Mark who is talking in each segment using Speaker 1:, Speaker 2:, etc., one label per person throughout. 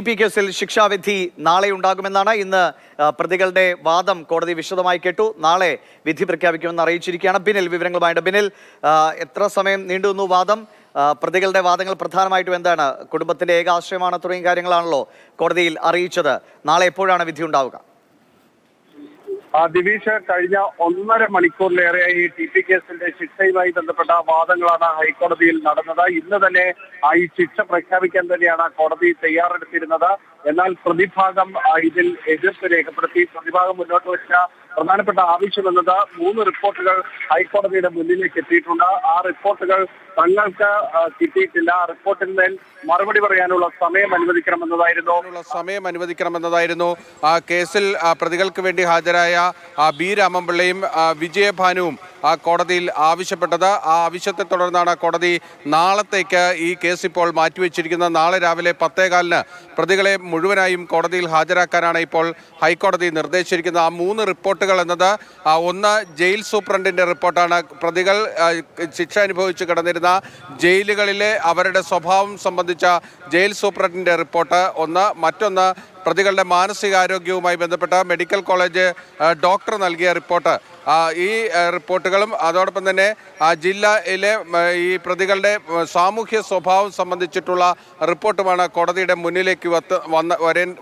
Speaker 1: T കേസിൽ ശിക്ഷാവിധി നാളെ ഉണ്ടാകുമെന്നാണ് ഇന്ന് പ്രതികളുടെ വാദം കോടതി വിശദമായി കേട്ടു. നാളെ വിധി പ്രഖ്യാപിക്കുമെന്ന് അറിയിച്ചിരിക്കുകയാണ്. ബിനിൽ വിവരങ്ങളുമായിട്ട്. ബിനിൽ, എത്ര സമയം നീണ്ടുവന്നു വാദം? പ്രതികളുടെ വാദങ്ങൾ പ്രധാനമായിട്ടും എന്താണ്? കുടുംബത്തിന്റെ ഏകാശ്രയമാണ് തുടങ്ങിയ കാര്യങ്ങളാണല്ലോ കോടതിയിൽ അറിയിച്ചത്. നാളെ എപ്പോഴാണ് വിധി ഉണ്ടാവുക?
Speaker 2: ദിവിഷ്, കഴിഞ്ഞ 1.5 മണിക്കൂറിലേറെയായി ടി കേസിന്റെ ശിക്ഷയുമായി ബന്ധപ്പെട്ട വാദങ്ങളാണ് ഹൈക്കോടതിയിൽ നടന്നത്. ഇന്ന് തന്നെ ഈ ശിക്ഷ പ്രഖ്യാപിക്കാൻ തന്നെയാണ് കോടതി തയ്യാറെടുത്തിരുന്നത്. എന്നാൽ പ്രതിഭാഗം ഇതിൽ എതിർപ്പ് രേഖപ്പെടുത്തി. പ്രതിഭാഗം മുന്നോട്ട് വെച്ച പ്രധാനപ്പെട്ട ആവശ്യമെന്നത് 3 റിപ്പോർട്ടുകൾ ഹൈക്കോടതിയുടെ മുന്നിലേക്ക് എത്തിയിട്ടുണ്ട്. ആ റിപ്പോർട്ടുകൾ തങ്ങൾക്ക് കിട്ടിയിട്ടില്ല. ആ റിപ്പോർട്ടിന്മേൽ മറുപടി പറയാനുള്ള സമയം അനുവദിക്കണമെന്നതായിരുന്നു
Speaker 3: ആ കേസിൽ പ്രതികൾക്ക് വേണ്ടി ഹാജരായ ബി രാമൻപിള്ളയും വിജയഭാനുവും കോടതിയിൽ ആവശ്യപ്പെട്ടത്. ആ ആവശ്യത്തെ തുടർന്നാണ് കോടതി നാളത്തേക്ക് ഈ കേസ് ഇപ്പോൾ മാറ്റിവെച്ചിരിക്കുന്നത്. നാളെ രാവിലെ 10:15 പ്രതികളെ മുഴുവനായും കോടതിയിൽ ഹാജരാക്കാനാണ് ഇപ്പോൾ ഹൈക്കോടതി നിർദ്ദേശിച്ചിരിക്കുന്നത്. ആ 3 റിപ്പോർട്ടുകൾ എന്നത്, ഒന്ന് ജയിൽ സൂപ്രണ്ടിന്റെ റിപ്പോർട്ടാണ്. പ്രതികൾ ശിക്ഷ അനുഭവിച്ച് കിടന്നിരുന്ന ജയിലുകളിലെ അവരുടെ സ്വഭാവം സംബന്ധിച്ച ജയിൽ സൂപ്രണ്ടിന്റെ റിപ്പോർട്ട് ഒന്ന്. മറ്റൊന്ന് പ്രതികളുടെ മാനസികാരോഗ്യവുമായി ബന്ധപ്പെട്ട മെഡിക്കൽ കോളേജ് ഡോക്ടർ നൽകിയ റിപ്പോർട്ട്. ഈ റിപ്പോർട്ടുകളും അതോടൊപ്പം തന്നെ ജില്ലയിലെ ഈ പ്രതികളുടെ സാമൂഹ്യ സ്വഭാവം സംബന്ധിച്ചിട്ടുള്ള റിപ്പോർട്ടുമാണ് കോടതിയുടെ മുന്നിലേക്ക്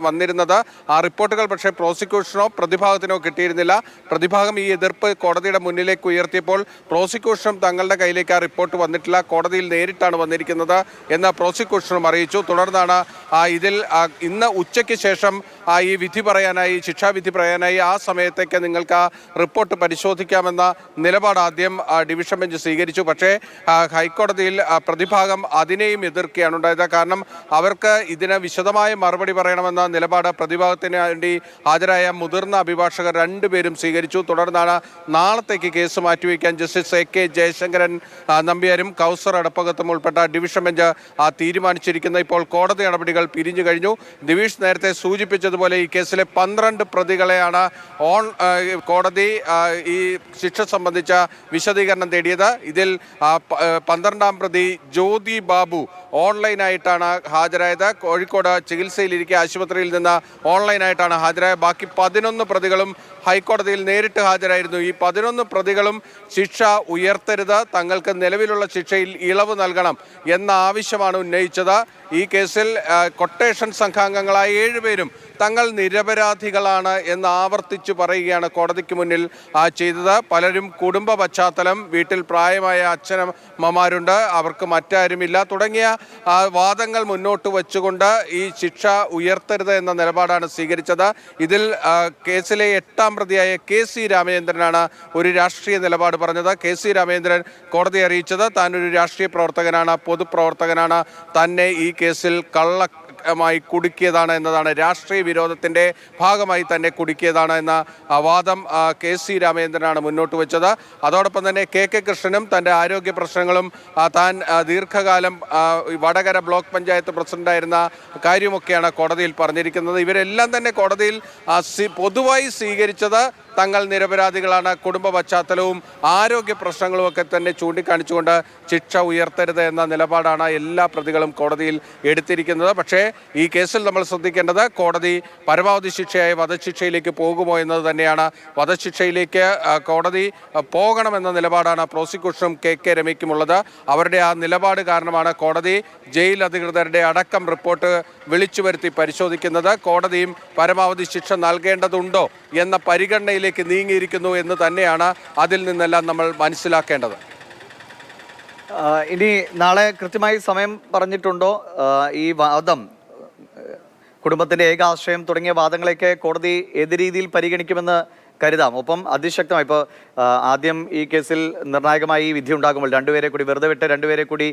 Speaker 3: വന്നിരുന്നത്. ആ റിപ്പോർട്ടുകൾ പക്ഷേ പ്രോസിക്യൂഷനോ പ്രതിഭാഗത്തിനോ കിട്ടിയിരുന്നില്ല. പ്രതിഭാഗം ഈ എതിർപ്പ് കോടതിയുടെ മുന്നിലേക്ക് ഉയർത്തിയപ്പോൾ പ്രോസിക്യൂഷനും തങ്ങളുടെ കയ്യിലേക്ക് ആ റിപ്പോർട്ട് വന്നിട്ടില്ല, കോടതിയിൽ നേരിട്ടാണ് വന്നിരിക്കുന്നത് എന്ന് പ്രോസിക്യൂഷനും അറിയിച്ചു. തുടർന്നാണ് ഇതിൽ ഇന്ന് ഉച്ചയ്ക്ക് ശേഷം ഈ വിധി പറയാനായി, ശിക്ഷാവിധി പറയാനായി ആ സമയത്തേക്ക് നിങ്ങൾക്ക് ആ റിപ്പോർട്ട് പരിശോധിക്കാമെന്ന നിലപാട് ആദ്യം ഡിവിഷൻ ബെഞ്ച് സ്വീകരിച്ചു. പക്ഷേ ഹൈക്കോടതിയിൽ പ്രതിഭാഗം അതിനെയും എതിർക്കുകയാണ് ഉണ്ടായത്. കാരണം അവർക്ക് ഇതിന് വിശദമായ മറുപടി പറയണമെന്ന നിലപാട് പ്രതിഭാഗത്തിന് വേണ്ടി ഹാജരായ മുതിർന്ന അഭിഭാഷകർ 2 പേരും സ്വീകരിച്ചു. തുടർന്നാണ് നാളത്തേക്ക് കേസ് മാറ്റിവെക്കാൻ ജസ്റ്റിസ് AK ജയശങ്കരൻ നമ്പ്യാരും കൗസർ അടപ്പകത്തും ഉൾപ്പെട്ട ഡിവിഷൻ ബെഞ്ച് തീരുമാനിച്ചിരിക്കുന്നത്. ഇപ്പോൾ കോടതി നടപടികൾ പിരിഞ്ഞു കഴിഞ്ഞു. ദിവിഷ് നേരത്തെ സൂചിപ്പിച്ചതുപോലെ ഈ കേസിലെ 12 പ്രതികളെയാണ് കോടതി ഈ ശിക്ഷ സംബന്ധിച്ച വിശദീകരണം തേടിയത്. ഇതിൽ 12ാം പ്രതി ജ്യോതി ബാബു ഓൺലൈനായിട്ടാണ് ഹാജരായത്. കോഴിക്കോട് ചികിത്സയിലിരിക്കെ ആശുപത്രിയിൽ നിന്ന് ഓൺലൈനായിട്ടാണ് ഹാജരായത്. ബാക്കി 11 പ്രതികളും ഹൈക്കോടതിയിൽ നേരിട്ട് ഹാജരായിരുന്നു. ഈ 11 പ്രതികളും ശിക്ഷ ഉയർത്തരുത്, തങ്ങൾക്ക് നിലവിലുള്ള ശിക്ഷയിൽ ഇളവ് നൽകണം എന്ന ആവശ്യമാണ് ഉന്നയിച്ചത്. ഈ കേസിൽ കൊട്ടേഷൻ സംഘാംഗങ്ങളായ 7 പേരും തങ്ങൾ നിരപരാധികളാണ് എന്ന് ആവർത്തിച്ചു പറയുകയാണ് കോടതിക്ക് മുന്നിൽ ചെയ്തത്. പലരും കുടുംബ പശ്ചാത്തലം, വീട്ടിൽ പ്രായമായ അച്ഛനമ്മമാരുണ്ട്, അവർക്ക് മറ്റാരുമില്ല തുടങ്ങിയ വാദങ്ങൾ മുന്നോട്ട് വെച്ചുകൊണ്ട് ഈ ശിക്ഷ ഉയർത്തരുത് എന്ന നിലപാടാണ് സ്വീകരിച്ചത്. ഇതിൽ കേസിലെ 8ാം പ്രതിയായ KC രാമചന്ദ്രനാണ് ഒരു രാഷ്ട്രീയ നിലപാട് പറഞ്ഞത്. KC രാമചന്ദ്രൻ കോടതി അറിയിച്ചത് താനൊരു രാഷ്ട്രീയ പ്രവർത്തകനാണ്, പൊതുപ്രവർത്തകനാണ്, തന്നെ ഈ കേസിൽ മായി കുടുക്കിയതാണ് എന്നതാണ്, രാഷ്ട്രീയ വിരോധത്തിൻ്റെ ഭാഗമായി തന്നെ കുടുക്കിയതാണ് എന്ന വാദം KC രാമചന്ദ്രനാണ് മുന്നോട്ട് വെച്ചത്. അതോടൊപ്പം തന്നെ KK കൃഷ്ണനും തൻ്റെ ആരോഗ്യ പ്രശ്നങ്ങളും താൻ ദീർഘകാലം വടകര ബ്ലോക്ക് പഞ്ചായത്ത് പ്രസിഡന്റായിരുന്ന കാര്യമൊക്കെയാണ് കോടതിയിൽ പറഞ്ഞിരിക്കുന്നത്. ഇവരെല്ലാം തന്നെ കോടതിയിൽ പൊതുവായി സ്വീകരിച്ചത് തങ്ങൾ നിരപരാധികളാണ്, കുടുംബ പശ്ചാത്തലവും ആരോഗ്യ പ്രശ്നങ്ങളും ഒക്കെ തന്നെ ചൂണ്ടിക്കാണിച്ചുകൊണ്ട് ശിക്ഷ ഉയർത്തരുത് എന്ന നിലപാടാണ് എല്ലാ പ്രതികളും കോടതിയിൽ എടുത്തിരിക്കുന്നത്. പക്ഷേ ഈ കേസിൽ നമ്മൾ ശ്രദ്ധിക്കേണ്ടത് കോടതി പരമാവധി ശിക്ഷയായ വധശിക്ഷയിലേക്ക് പോകുമോ എന്നത് തന്നെയാണ്. വധശിക്ഷയിലേക്ക് കോടതി പോകണമെന്ന നിലപാടാണ് പ്രോസിക്യൂഷനും KK രമയ്ക്കുമുള്ളത്. അവരുടെ ആ നിലപാട് കാരണമാണ് കോടതി ജയിൽ അധികൃതരുടെ അടക്കം റിപ്പോർട്ട് വിളിച്ചു വരുത്തി പരിശോധിക്കുന്നത്. കോടതിയും പരമാവധി ശിക്ഷ നൽകേണ്ടതുണ്ടോ എന്ന പരിഗണനയിലേക്ക് നീങ്ങിയിരിക്കുന്നു എന്ന് തന്നെയാണ് അതിൽ നിന്നെല്ലാം നമ്മൾ മനസ്സിലാക്കേണ്ടത്.
Speaker 1: ഇനി നാളെ കൃത്യമായി സമയം പറഞ്ഞിട്ടുണ്ടോ? ഈ വാദം, കുടുംബത്തിന്റെ ഏകാശ്രയം തുടങ്ങിയ വാദങ്ങളെയൊക്കെ കോടതി ഏത് രീതിയിൽ പരിഗണിക്കുമെന്ന് കരുതാം? ഒപ്പം അതിശക്തമായി ഇപ്പോൾ ആദ്യം ഈ കേസിൽ നിർണായകമായി ഈ വിധി ഉണ്ടാകുമ്പോൾ 2 പേരെ കൂടി വെറുതെ വിട്ട് 2 പേരെ കൂടി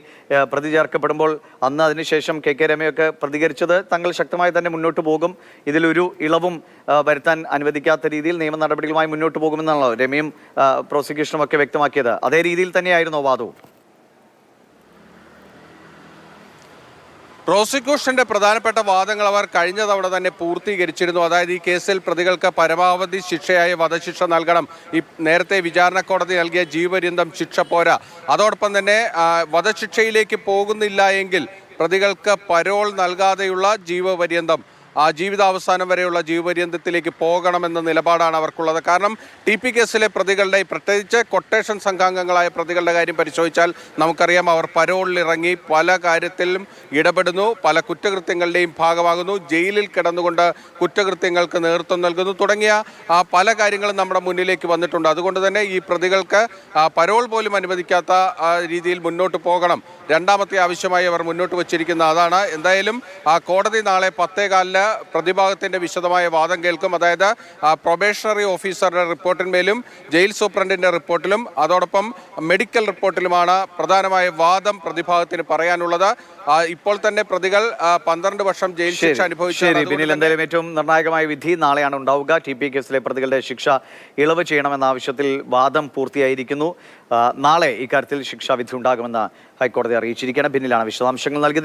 Speaker 1: പ്രതി ചേർക്കപ്പെടുമ്പോൾ അന്ന് അതിനുശേഷം KK രമയൊക്കെ പ്രതികരിച്ചത് തങ്ങൾ ശക്തമായി തന്നെ മുന്നോട്ട് പോകും, ഇതിലൊരു ഇളവും വരുത്താൻ അനുവദിക്കാത്ത രീതിയിൽ നിയമ നടപടികളുമായി മുന്നോട്ട് പോകുമെന്നാണല്ലോ രമയും പ്രോസിക്യൂഷനും ഒക്കെ വ്യക്തമാക്കിയത്. അതേ രീതിയിൽ തന്നെയായിരുന്നോ വാദവും?
Speaker 3: പ്രോസിക്യൂഷന്റെ പ്രധാനപ്പെട്ട വാദങ്ങൾ അവർ കഴിഞ്ഞ തവണ തന്നെ പൂർത്തീകരിച്ചിരുന്നു. അതായത് ഈ കേസിൽ പ്രതികൾക്ക് പരമാവധി ശിക്ഷയായ വധശിക്ഷ നൽകണം. ഈ നേരത്തെ വിചാരണ കോടതി നൽകിയ ജീവപര്യന്തം ശിക്ഷ പോരാ. അതോടൊപ്പം തന്നെ വധശിക്ഷയിലേക്ക് പോകുന്നില്ല എങ്കിൽ പ്രതികൾക്ക് പരോൾ നൽകാതെയുള്ള ജീവപര്യന്തം ജീവിതാവസാനം വരെയുള്ള ജീവപര്യന്തത്തിലേക്ക് പോകണമെന്ന നിലപാടാണ് അവർക്കുള്ളത്. കാരണം TP കേസിലെ പ്രതികളുടെ, പ്രത്യേകിച്ച് കൊട്ടേഷൻ സംഘാംഗങ്ങളായ പ്രതികളുടെ കാര്യം പരിശോധിച്ചാൽ നമുക്കറിയാം, അവർ പരോളിലിറങ്ങി പല കാര്യത്തിലും ഇടപെടുന്നു, പല കുറ്റകൃത്യങ്ങളുടെയും ഭാഗമാകുന്നു, ജയിലിൽ കിടന്നുകൊണ്ട് കുറ്റകൃത്യങ്ങൾക്ക് നേതൃത്വം നൽകുന്നു തുടങ്ങിയ പല കാര്യങ്ങളും നമ്മുടെ മുന്നിലേക്ക് വന്നിട്ടുണ്ട്. അതുകൊണ്ട് തന്നെ ഈ പ്രതികൾക്ക് പരോൾ പോലും അനുവദിക്കാത്ത രീതിയിൽ മുന്നോട്ട് പോകണം. രണ്ടാമത്തെ ആവശ്യമായി അവർ മുന്നോട്ട് വച്ചിരിക്കുന്ന അതാണ്. എന്തായാലും കോടതി നാളെ 10:15 പ്രതിഭാഗത്തിന്റെ വിശദമായ വാദം കേൾക്കും. അതായത് പ്രൊബേഷണറി ഓഫീസറുടെ റിപ്പോർട്ടിന്മേലും ജയിൽ സൂപ്രണ്ടിന്റെ റിപ്പോർട്ടിലും അതോടൊപ്പം മെഡിക്കൽ റിപ്പോർട്ടിലുമാണ് പ്രധാനമായ വാദം പ്രതിഭാഗത്തിന് പറയാനുള്ളത്. ഇപ്പോൾ തന്നെ പ്രതികൾ 12 വർഷം ജയിൽ ശിക്ഷ അനുഭവിച്ചു.
Speaker 1: എന്തായാലും ഏറ്റവും നിർണായകമായ വിധി നാളെയാണ് ഉണ്ടാവുക. TP കേസിലെ പ്രതികളുടെ ശിക്ഷ ഇളവ് ചെയ്യണമെന്ന ആവശ്യത്തിൽ വാദം പൂർത്തിയായിരിക്കുന്നു. നാളെ ഇക്കാര്യത്തിൽ ശിക്ഷാവിധി ഉണ്ടാകുമെന്ന് ഹൈക്കോടതി അറിയിച്ചിരിക്കുകയാണ്. ബിന്നിലാണ് വിശദാംശങ്ങൾ നൽകിയത്.